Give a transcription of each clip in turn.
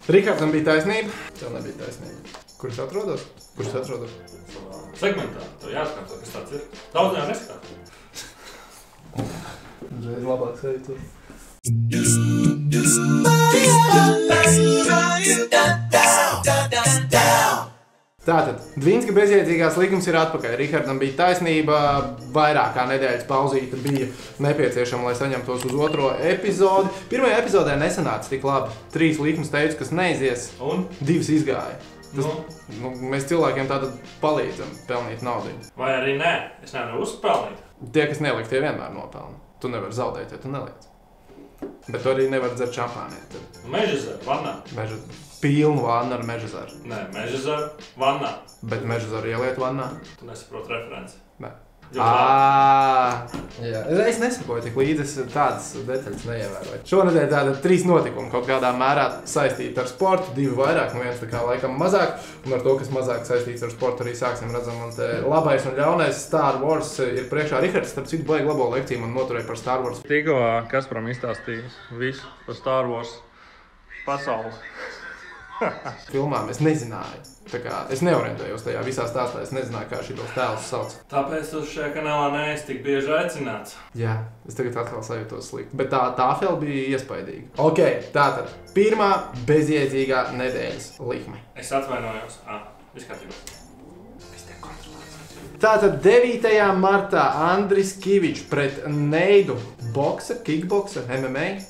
Rihardam bija taisnība. Tev nebija taisnība. Kur es atrodos? Kur es atrodos? Segmentā. Tev jāskatās, kas tāds ir. Daudz jau neskatās. Reiz labāk sajūtu. Tātad, Dvinska bezjēdzīgās likums ir atpakaļ. Rihardam bija taisnība, vairāk kā nedēļas pauzīte bija nepieciešama, lai saņemtos uz otro epizodi. Pirmajā epizodē nesanāca tik labi. 3 likums teicu, kas neizies, Un? 2 izgāja. Mēs cilvēkiem tātad palīdzam pelnīt naudu. Vai arī nē? Es nevaru uzpelnīt. Tie, kas neliek, tie vienmēr nopelna. Tu nevari zaudēt, ja tu neliec. Bet tu arī nevari dzert šampānieti. Meža zara vannā. Pilnu vannu ar meža zaru. Nē, meža zara vannā. Bet meža zaru ieliet vannā? Tu nesaproti referenci. Nē. Jā. Es nesakoju tik līdzi, es tādas detaļas neievēroju. Šonedēļ tāda 3 notikumi kaut kādā mērā saistīti ar sportu, 2 vairāk, viens tā kā laikam mazāk. Un ar to, kas mazāk saistīts ar sportu, arī sāksim redzam. Un te labais un ļaunais Star Wars ir priekšā. Rihards, starp citu, baigi labo lekciju man noturēja par Star Wars. Tikko Kasparam izstāstīja visu par Star Wars pasauli. Filmām es nezināju. Tā kā es neorientējos tajā visā stāstā, es nezināju, kā šitos tēlus sauc. Tāpēc tu šajā kanālā neesi tik bieži aicināts. Jā, es tagad atkal sajūtos slikti. Bet tā tafela bija iespaidīga. Ok, tātad pirmā bezjēdzīgā nedēļas likme. Es atvainojos. Viss kārtībā. Tātad 9. martā Andris Kivičs pret Neidu boksa, kickboksa, MMA.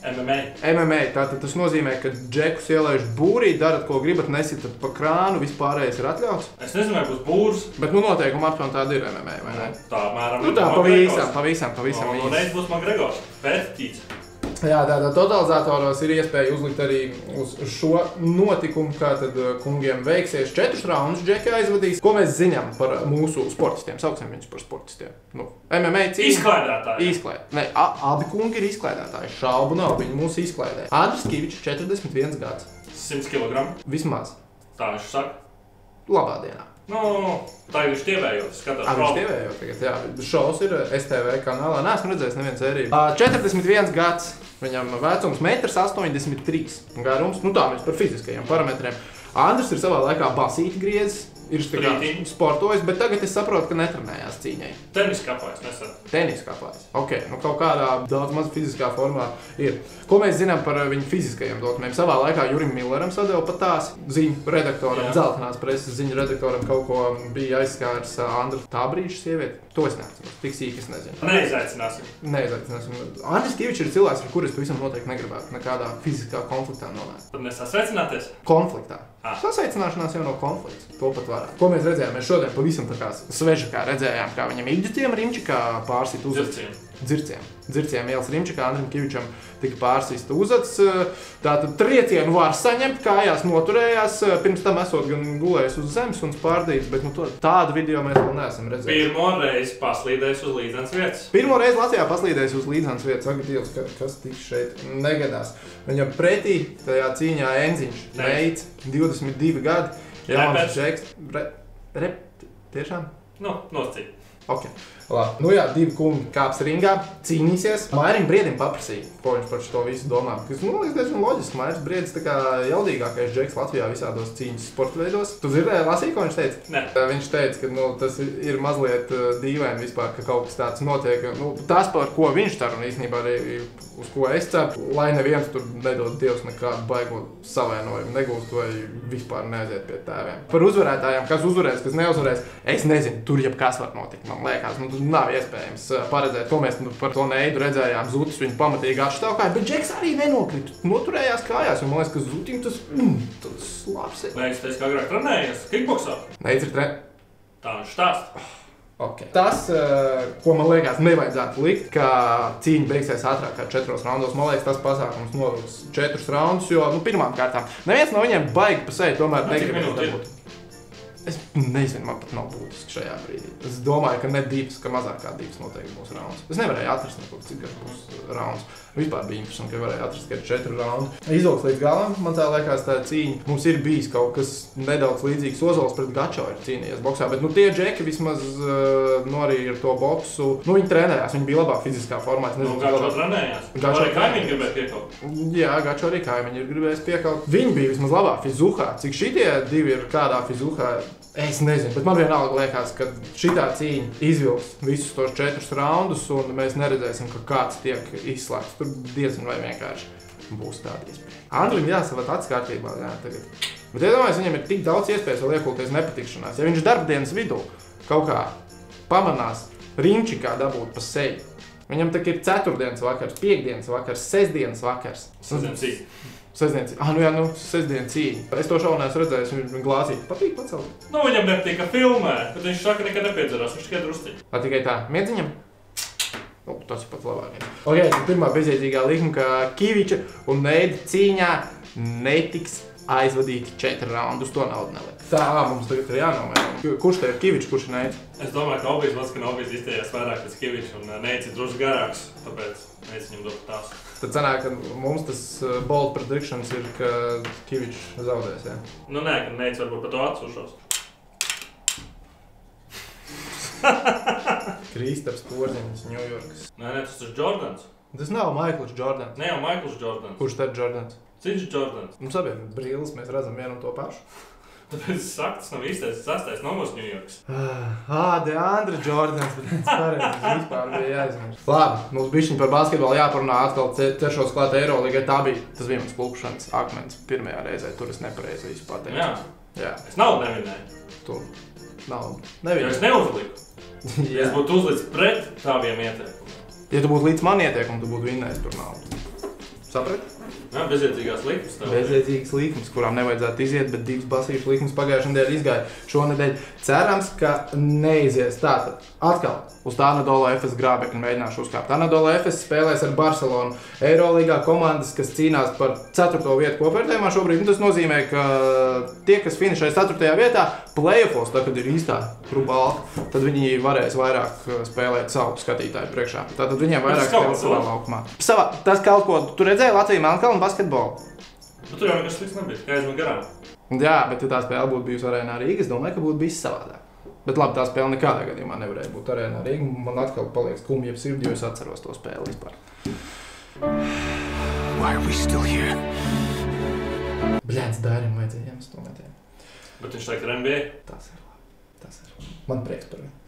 Tātad tas nozīmē, ka džekus ielaiž būrī, darat, ko gribat, nesitat pa krānu, vispārējais ir atļauts. Es nezinu, vai būs būrs. Bet noteikumi aptuveni tāda ir MMA, vai ne? Tā mēram. Tā pavisam īsi. Un reiz būs Makgregors. Pētīts. Jā, tātad totalizatoros ir iespēja uzlikt arī uz šo notikumu, kā tad kungiem veiksies 4 raundus džeki aizvadīs. Ko mēs zinām par mūsu sportistiem? Sauksim viņus par sportistiem. MMA cīņa. Izklaidētāji. Ne, abi kungi ir izklaidētāji. Šaubu nav, viņi mūs izklaidē. Andris Kivičs, 41 gads. 100 kg. Vismaz. Tā viņš saka. Labā dienā. Tā viņš tievējot, skatās viņš tievējot tagad, jā. Šovs ir STV kanālā. Neesmu redzējis nevienu sēriju. 41 gads. Viņam vecums 1,83 m. Garums, tā mēs par fiziskajiem parametriem. Andris ir savā laikā basīti griezis, ir sportojis, bet tagad es saprotu, ka netrenējās cīņai. Tenis kāpājs, nesen. Tenis kāpājs. Ok, kaut kādā daudz maz fiziskā formā ir. Ko mēs zinām par viņu fiziskajiem dokumiem? Savā laikā Jurim Milleram sadeva pat tās ziņu redaktoram, Dzeltenās preses ziņu redaktoram kaut ko bija aizskārs Andra tā brīža sievieti. To es neatceros, tik sīk es nezinu. Neizaicināsim. Andris Kivičs ir cilvēks, ar kuru es pavisam noteikti negribētu nekādā fiziskā konfliktā nonākt. Tad nesasveicināties? Konfliktā. Sasaicināšanās jau no konflikts. To pat varētu. Ko mēs redzējām? Mēs šodien pavisam tā kā svežakā redzējām, kā viņam Igģitiem Rimčikā pārsit uzats. Dzirciem ielas Rimčikā Andrim Kivičam tika pārsista uzats. Tātad triecienu var saņemt, kājās noturējās, pirms tam esot gan gulējis uz zemes un spārdījis, bet tādu video mēs vēl neesam redzējuši. Pirmo reizi paslīdējis uz līdzenas vietas. Pirmo reizi Latvijā paslīdējis uz līdzenas vietas. Saka, Dievs, kas tik šeit negadās. Viņam pretī tajā cīņā Enziņš, meids, 22 gadi. Jauns žeks. Tiešām? Noscīt. Ok. Labi. Jā, 2 kungi kāps ringā, cīnīsies. Mairim Briedim paprasīja, ko viņš par šo visu domā. Kas, liekas, diezgan loģiski. Mairis Briedis tā kā jaudīgākais džeks Latvijā visādos cīņas sporta veidos. Tu dzirdēji, lasīji, ko viņš teica? Nē. Viņš teica, ka tas ir mazliet dīvaini vispār, ka kaut kas tāds notiek. Tas, par ko viņš cer un īstenībā arī uz ko es ceru, lai neviens tur nedod Dievs nekādu baigo savainojumu negūst vai vispār neaiziet pie tēviem. Par uzvarētājiem, kas uzvarēs, kas neuzvarēs, es nezinu, tur jebkas var notikt, man liekas. Nav iespējams paredzēt, ko mēs par to Neidu redzējām. Zutis viņu pamatīgi atšķelkāja, bet džeks arī nenokrita. Noturējās kājās, jo man liekas, ka Zutim tas labs ir. Neids teica, ka agrāk trenējies kickboksā. Neids ir Tā viņš stāst. Okay. Tas, ko man liekas, nevajadzētu likt, ka cīņa beigsies ātrāk kā 4 raundos. Man liekas, tas pasākums novilks 4 raundus, jo pirmām kārtām neviens no viņiem baigi pa seju tomēr negribēs dabūt. Es nezinu, man pat nav būtiski šajā brīdī. Es domāju, ka ne divas, ka mazāk kā divas noteikti būs rauns. Es nevarēju atrast neko, cik garš būs rauns. Vispār bija interesanti, ka varēju atrast, ka ir 4 raundi. Izvilks līdz galam, man tā liekas tā cīņa. Mums ir bijis kaut kas nedaudz līdzīgs. Ozols pret Gačo ir cīnījies boksā, bet tie džeki vismaz arī ar to boksu. Viņi trenējās, viņi bija labāk fiziskā formā. Gačo trenējās? Gačo arī kaimiņi gribēja piekaut? Jā, Gačo arī kaimiņi ir gribējis piekaut. Viņi bija vismaz labā fizuhā. Cik šitie divi ir kādā fizuhā? Es nezinu, bet man vienalga liekas, ka šitā cīņa izvilks visus tos 4 raundus un mēs neredzēsim, ka kāds tiek izslēgts. Tur diezgan vai vienkārši būs tāda iespēja. Andrim jāsavat acis kārtībā, jā, tagad. Bet iedomājies, viņam ir tik daudz iespējas vēl iekulties nepatikšanās. Ja viņš darbdienas vidū kaut kā pamanās rinčikā dabūt pa seju, viņam tak ir 4. vakars, 5. vakars, 6. vakars. Sestdien cīņa. Es to šaunu neesmu redzējis, viņam glāzīt. Patīk pacelt. Viņam nepatīk filmē, bet viņš saka, nekad nepiedzerās, viņš tikai drusciņ. Tikai tā, miedziņam? Tas ir pats labākais. Ok, pirmā bezjēdzīgā likuma, ka Kiviča un Neida cīņā netiks aizvadīti 4 raundus, to naudu neliek. Tā, mums tagad ir jānomēr. Kurš te ir Kivičs, kurš ir Neids? Es domāju, ka Nobijs iztējās vairāk pēc Kiviča un Neids ir drusku garāks, tāpēc Neids viņam dod tās. Tad sanāk, ka mums tas bold predictions ir, ka Kivičs zaudēs, jā? Nu nē, ka Neids varbūt par to atsušos. Kristaps Porziņš, Ņujorkas. Nē, tas ir Jordans. Tas nav Maikls Jordans. Ne jau Maikls Jordans. Kurš tad Jordans? Cits Jordans. Mums abiem brīlis, mēs redzam vienu un to pašu. Tāpēc es saku, tas nav īstais, 6. numurs Ņujorkas. Deandre Jordans, bet viens pareizes vispār bija jāizmirst. Labi, mums bišķiņ par basketbolu jāparunā, atkal ķeršos klāt Eirolīgai. Tas bija mans klupšanas akmens pirmajā reizē, tur es nepareizi visu pateicu. Jā. Es naudu nevinēju. Tu naudu nevinēju. Jo es neuzliku. Ja es būtu uzlicis pret taviem ieteikumiem. Ja tu būtu līdz man ieteikumam, tu būtu vinnējis par naudu. Saprat? Jā, bezjēdzīgās likmes. Bezjēdzīgas likmes, kurām nevajadzētu iziet, bet 2 basīšu likmes pagājušajā nedēļā izgāja. Šonedēļ cerams, ka neizies. Tātad atkal uz tā Anadolu Efes grābekļu mēģināšu uzkāpt. Anadolu Efes spēlēs ar Barcelonu. Eirolīgā komandas, kas cīnās par 4. vietu kopvērtējumā šobrīd. Tas nozīmē, ka tie, kas finišēs 4. vietā, playoffos, tad, kad ir īstā grupa, tad viņi varēs vairāk spēlēt savu skatītāju priekšā. Tātad viņiem vairāk spēlēt savā laukumā. Tas kaut ko, tu redzēji Latviju Melnkalnu basketbolu? Tur jau nekas slikts nebija, kā aizmēr garām. Jā, bet ja tā spēle būtu bijusi Arēnā Rīga, es domāju, ka būtu bijis savādāk. Bet labi, tā spēle nekādā gadījumā nevarēja būt Arēnā Rīga. Man atkal paliek skumji ap sirdi, jo es atceros to spēli vispār. Why are we still here? Bļēns, Dairim vajadzēja iemes to metienu. Bet viņš teikt ar NBA? Tas ir labi. Man prieks par viņu.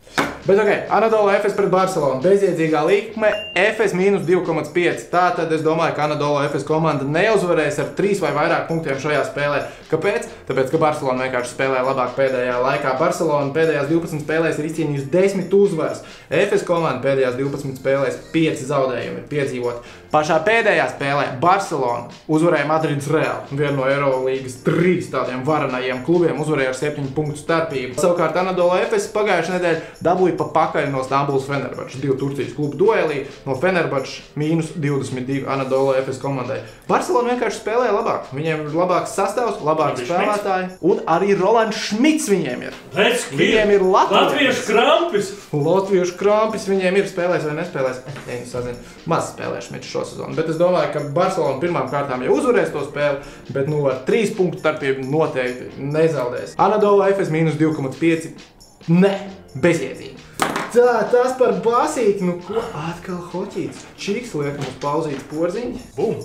Bet ok, Anadolu Efes pret Barcelonu. Bezjēdzīgā likme Efes mīnus 2,5. Tātad es domāju, ka Anadolu Efes komanda neuzvarēs ar 3 vai vairāk punktiem šajā spēlē. Kāpēc? Tāpēc, ka Barcelona vienkārši spēlē labāk pēdējā laikā. Barcelona pēdējās 12 spēlēs ir izcīnījusi 10 uzvaras. Efes komanda pēdējās 12 spēlēs 5 zaudējumi ir piedzīvot. Pašā pēdējā spēlē Barcelona uzvarēja Madrids Real, vienu no Eirolīgas 3 tādiem varenajiem klubiem, uzvarēja ar 7 punktu starpību. Savukārt Anadolu Efes pagājušajā nedēļā dabūja pa pakaļ no Stambulas Fenerbahčes 2 Turcijas klubu duelī, no Fenerbahčes mīnus 22 Anadolu Efes komandai. Barcelona vienkārši spēlēja labāk. Viņiem ir labāks sastāvs, labāks spēlētāji, un arī Rolands Šmits viņiem ir. Viņiem ir Latviešu krampis. Latviešu krampis viņiem ir, spēlēs vai nespēlēs. Maz spēlē Šmits šo sezonu, bet es domāju, ka Barcelona pirmām kārtām jau uzvarēs to spēli, bet ar 3 punktu starpību noteikti nezaudēs. Anadolu Efes mīnus 2,5. Ne, bezjēdzīgi. Tas par basīti, ko atkal hoķīts. Čiks liek mums pauzītas Porziņš. Bum!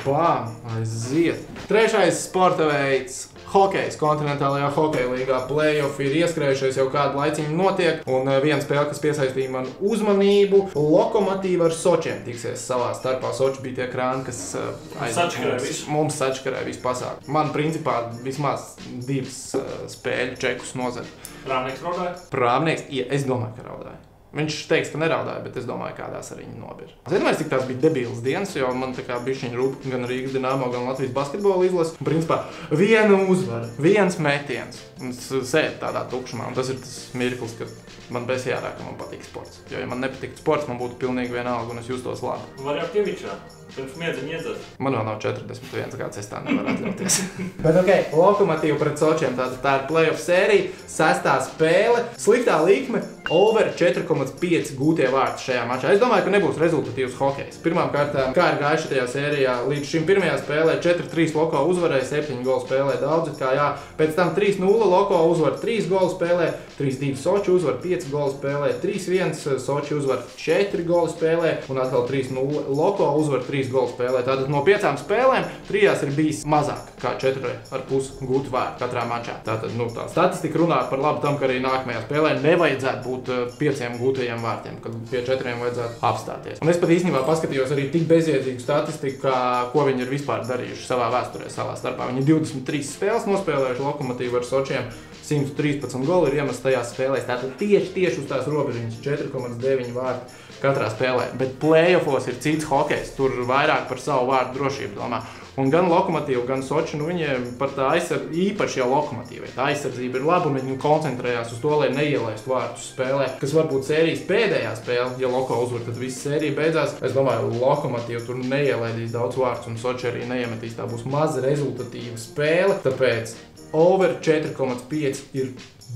Bām, aiziet. Trešais sporta veids. Hokejs kontinentālajā hokeja līgā play-off ir ieskrējušies jau kādu laiciņu notiek, un viena spēle, kas piesaistīja manu uzmanību, Lokomotīva ar Sočiem tiksies savā starpā. Soči bija tie krāni, kas mums sačkarēja visu pasākumu. Man principā vismaz 2 spēļu čekus nozara. Prāvnieks raudāja? Prāvnieks, es domāju, ka raudāja. Viņš teiks, ka neraudāja, bet es domāju, kādās arī viņi nobir. Es domāju, cik tās bija debīlas dienas, jo man tā kā bišķiņ rūp gan Rīgas Dinamo, gan Latvijas basketbola izlase. Principā viena uzvara, viens metiens. Un sēd tādā tukšumā. Un tas ir tas mirklis, kad man besjārāk, ka man patīk sports. Jo, ja man nepatiktu sports, man būtu pilnīgi vienalga un es justos labi. Var jau Kivičā. pirms miedziņa iedzert. Man vēl nav 41 gads, es tā nevaru atļauties. Bet ok, Lokomotīva pret Sočiem, tā ir playoff sērija, 6. spēle, sliktā likme, over 4,5 gūtie vārti šajā mačā. Es domāju, ka nebūs rezultatīvs hokejs. Pirmkārt, kā ir gājuši tajā sērijā, līdz šim pirmajā spēlē 4-3 Loko uzvarēja, 7 golu spēlē daudz, kā jā. Pēc tam 3-0 Loko uzvar 3 golu spēlē, 3-2 Soči uzvar 5 golu spēlē, 3-1 Soči uzvar 4 golu spēlē un atkal 3-0 Loko uzvar 3 golu spēlē. Tātad no 5 spēlēm 3 ir bijis mazāk kā 4,5 gūti vārti katrā mačā. Tātad, tā statistika runā par labu tam, ka arī nākamajā spēlē nevajadzētu būt 5 gūtajiem vārtiem, kad pie 4 vajadzētu apstāties. Un es pat īstenībā paskatījos arī tik bezjēdzīgu statistiku, ko viņi ir vispār darījuši savā vēsturē, savā starpā. Viņi 23 spēles nospēlējuši Lokomotīvu ar Sočiem, 113 goli ir iemests tajās spēlēs. Tātad tieši uz tās robežiņas 4,9 vārti katrā spēlē. Bet playoffos ir cits hokejs, tur vairāk par savu vārdu drošību domā. Un gan Lokomotīva, gan Soči, viņiem par tā aizsardzību, īpaši jau Lokomotīvai, tā aizsardzība ir laba un viņi koncentrējās uz to, lai neielaistu vārtus spēlē, kas varbūt sērijas pēdējā spēle, ja Loko uzvar, tad visa sērija beidzās. Es domāju, Lokomotīva tur neielaidīs daudz vārtus un Soči arī neiemetīs, tā būs maza rezultatīva spēle, tāpēc over 4,5 ir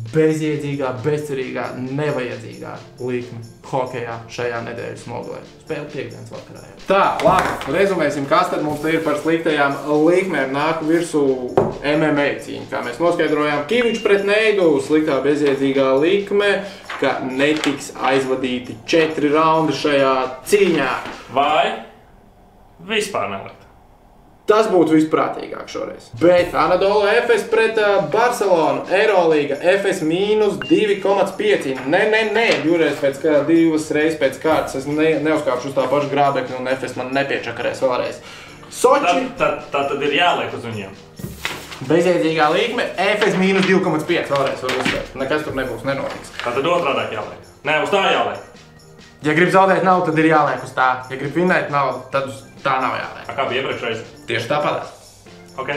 bezjēdzīgā, bezcerīgā, nevajadzīgā likme hokejā šajā nedēļas nogalē. Spēle piekdienas vakarā. Tā, labi, rezumēsim, kas tad mums ir par sliktajām likmēm. Nāk virsū MMA cīņa, kā mēs noskaidrojām. Kivičs pret Neidu, sliktā bezjēdzīgā likme, ka netiks aizvadīti 4 raundi šajā cīņā. Vai vispār nevar? Tas būtu visprātīgāk šoreiz. Bet Anadolu Efes pret Barcelonu, Eirolīga, Efes mīnus 2,5. Nē, divas reizes pēc kārtas es neuzkāpšu uz tā pašu grābekļu un Efes man nepiečakarēs vēlreiz. Soči. Tad ir jāliek uz viņiem. Bezjēdzīgā līkme, Efes mīnus 2,5 vēlreiz var uzsvērt. Nekas tur nebūs nenotiks. Tad otrādāk jāliek. Nē, uz tā jāliek. Ja grib zaudēt naudu, tad ir jāliek uz tā. Ja grib vinēt naudu, tad uz tā nav jāliek. Kā bija iepriekšreiz? Tieši tāpatās. Ok.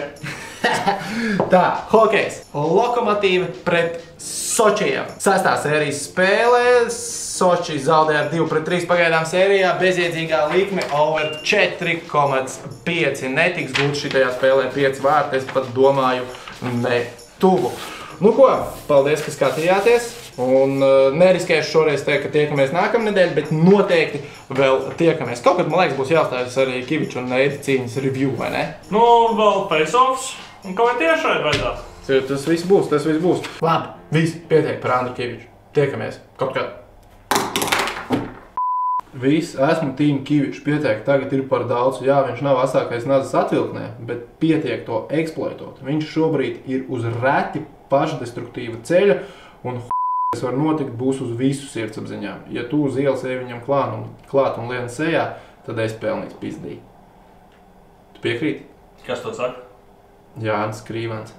Tā, hokejs. Lokomotīva pret Sočiem. 6. sērijas spēlē. Soči zaudēja ar 2-3 pagaidām sērijā. Bezjēdzīgā likme over 4,5. Netiks gūt šitajā spēlē 5 vārti. Es pat domāju ne tuvu. Nu ko, paldies, ka skatījāties. Un neriskēšu šoreiz teikt, ka tiekamies nākamnedēļ, bet noteikti vēl tiekamies. Kaut kad, man liekas, būs jāstājas arī Kiviča un Neida cīņas review, vai ne? Nu, vēl face-offs un kaut vai tiešai vajadzētu. Tas viss būs. Labi, viss pietiek par Andru Kiviču. Tiekamies kaut kad. Viss, esmu tīm Kiviču, pietiek, tagad ir par daudz. Jā, viņš nav asākais nazas atvilknē, bet pietiek to eksploatot. Viņš šobrīd ir uz reti pašdestruktīva ceļa un kas var notikt, būs uz visu sirdsapziņām. Ja tu uz ielas ej viņam klāt un lien sejā, tad es pelnīts pizdī. Tu piekrīti? Kas to saka? Jānis Krīvans.